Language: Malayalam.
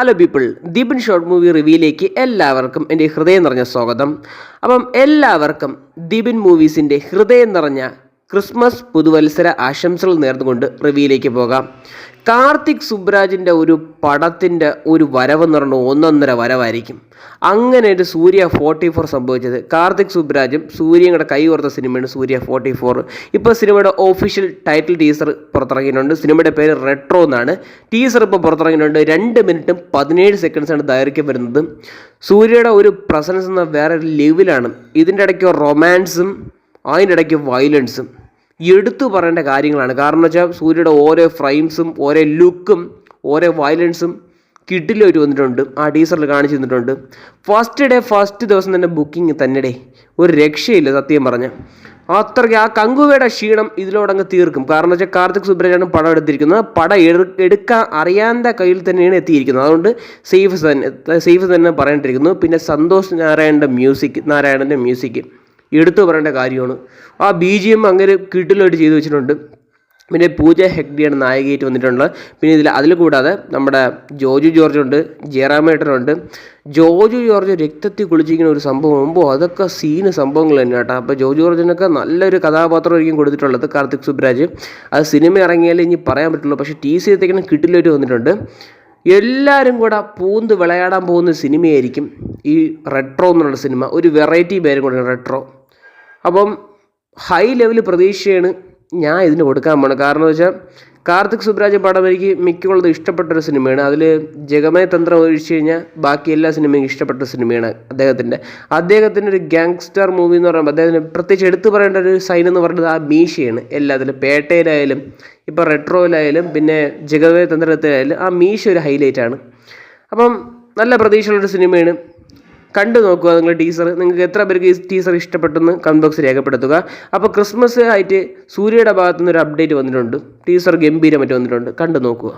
Hello people, Deepan short movie റിവ്യൂയിലേക്ക് എല്ലാവർക്കും എൻ്റെ ഹൃദയം നിറഞ്ഞ സ്വാഗതം. എല്ലാവർക്കും ദീപൻ മൂവീസിൻ്റെ ഹൃദയം നിറഞ്ഞ ക്രിസ്മസ് പുതുവത്സര ആശംസകൾ നേർന്നുകൊണ്ട് റിവ്യൂയിലേക്ക് പോകാം. കാർത്തിക് സുബ്രാജിൻ്റെ ഒരു പടത്തിൻ്റെ ഒരു വരവെന്ന് പറഞ്ഞാൽ ഒന്നൊന്നര വരവായിരിക്കും. അങ്ങനെ ഒരു സൂര്യ 44 സംഭവിച്ചത്. കാർത്തിക് സുബ്രാജും സൂര്യയും കൂടെ കൈകോർത്ത സിനിമയാണ് സൂര്യ 44. ഇപ്പോൾ സിനിമയുടെ ഒഫീഷ്യൽ ടൈറ്റിൽ ടീസർ പുറത്തിറങ്ങിയിട്ടുണ്ട്. സിനിമയുടെ പേര് റെട്രോ എന്നാണ്. ടീസർ ഇപ്പോൾ പുറത്തിറങ്ങിയിട്ടുണ്ട്. 2 മിനിറ്റും 17 സെക്കൻഡ്സാണ് ദൈർഘ്യം വരുന്നത്. സൂര്യയുടെ ഒരു പ്രസൻസ് എന്ന വേറെ ലെവലാണ്. ഇതിൻ്റെ ഇടയ്ക്ക് റൊമാൻസും അതിൻ്റെ ഇടയ്ക്ക് വയലൻസും എടുത്തു പറയേണ്ട കാര്യങ്ങളാണ്. കാരണം എന്ന് വെച്ചാൽ സൂര്യയുടെ ഓരോ ഫ്രെയിംസും ഓരോ ലുക്കും ഓരോ വയലൻസും കിട്ടിലൊരു വന്നിട്ടുണ്ട്. ആ ടീസറിൽ കാണിച്ചു തന്നിട്ടുണ്ട്. ഫസ്റ്റ് ദിവസം തന്നെ ബുക്കിംഗ് തന്നെ ഒരു രക്ഷയില്ല. സത്യം പറഞ്ഞ അത്രയ്ക്ക് ആ കങ്കുവയുടെ ക്ഷീണം ഇതിലോടങ്ങ് തീർക്കും. കാരണം വെച്ചാൽ കാർത്തിക് സുബ്രാജാണ് പടം എടുത്തിരിക്കുന്നത്. പടം എടുക്കാൻ അറിയാത്ത കയ്യിൽ തന്നെയാണ് എത്തിയിരിക്കുന്നത്. അതുകൊണ്ട് സേഫ് തന്നെ പറയേണ്ടിയിരിക്കുന്നു. പിന്നെ സന്തോഷ് നാരായണൻ്റെ മ്യൂസിക് എടുത്തു പറയേണ്ട കാര്യമാണ്. ആ BGM അങ്ങനെ കിട്ടിലായിട്ട് ചെയ്തു വെച്ചിട്ടുണ്ട്. പിന്നെ പൂജ ഹെഗ്ഡെയാണ് നായികയായിട്ട് വന്നിട്ടുള്ളത്. പിന്നെ അതിൽ കൂടാതെ നമ്മുടെ ജോജു ജോർജ് ഉണ്ട്, ജയറാമേട്ടനുണ്ട്. ജോജു ജോർജ് രക്തത്തിൽ കുളിച്ചിരിക്കുന്ന ഒരു സംഭവം മുമ്പോ അതൊക്കെ സംഭവങ്ങൾ തന്നെ കേട്ടോ. അപ്പോൾ ജോജു ജോർജിനൊക്കെ നല്ലൊരു കഥാപാത്രമായിരിക്കും കൊടുത്തിട്ടുള്ളത് കാർത്തിക് സുബ്രാജ്. അത് സിനിമ ഇറങ്ങിയാലേ ഇനി പറയാൻ പറ്റുള്ളൂ. പക്ഷേ TC കിട്ടിലായിട്ട് വന്നിട്ടുണ്ട്. എല്ലാവരും കൂടെ പൂന്ത് വിളയാടാൻ പോകുന്ന സിനിമയായിരിക്കും ഈ റെട്രോ എന്നുള്ള സിനിമ. ഒരു വെറൈറ്റി പേരും കൂടെയാണ് റെട്രോ. ഹൈ ലെവൽ പ്രതീക്ഷയാണ് ഞാൻ ഇതിന് കൊടുക്കാൻ പോകുന്നത്. കാരണം എന്ന് വെച്ചാൽ കാർത്തിക് സുബ്രാജ് പടം എനിക്ക് മിക്കുള്ളത് ഇഷ്ടപ്പെട്ടൊരു സിനിമയാണ്. അതിൽ ജഗമയ തന്ത്രം ഒഴിച്ചു കഴിഞ്ഞാൽ ബാക്കി എല്ലാ സിനിമയും ഇഷ്ടപ്പെട്ട സിനിമയാണ് അദ്ദേഹത്തിൻ്റെ ഒരു ഗാങ്സ്റ്റർ മൂവി എന്ന് പറയുമ്പോൾ അദ്ദേഹത്തിന് പ്രത്യേകിച്ച് എടുത്തു പറയേണ്ട ഒരു സൈൻ എന്ന് പറയുന്നത് ആ മീശയാണ്. എല്ലാത്തിലും പേട്ടയിലായാലും ഇപ്പോൾ റെട്രോയിലായാലും പിന്നെ ജഗമയ തന്ത്രത്തിലായാലും ആ മീശ ഒരു ഹൈലൈറ്റാണ്. നല്ല പ്രതീക്ഷയുള്ളൊരു സിനിമയാണ്. കണ്ടു നോക്കുക നിങ്ങൾ ടീസർ. നിങ്ങൾക്ക് എത്ര പേർക്ക് ഈ ടീസർ ഇഷ്ടപ്പെട്ടെന്ന് കമൻറ്റ് ബോക്സിൽ രേഖപ്പെടുത്തുക. അപ്പോൾ ക്രിസ്മസ് ആയിട്ട് സൂര്യയുടെ ഭാഗത്തുനിന്ന് ഒരു അപ്ഡേറ്റ് വന്നിട്ടുണ്ട്. ടീസർ ഗംഭീരമായിട്ട് വന്നിട്ടുണ്ട്. കണ്ടു നോക്കുക.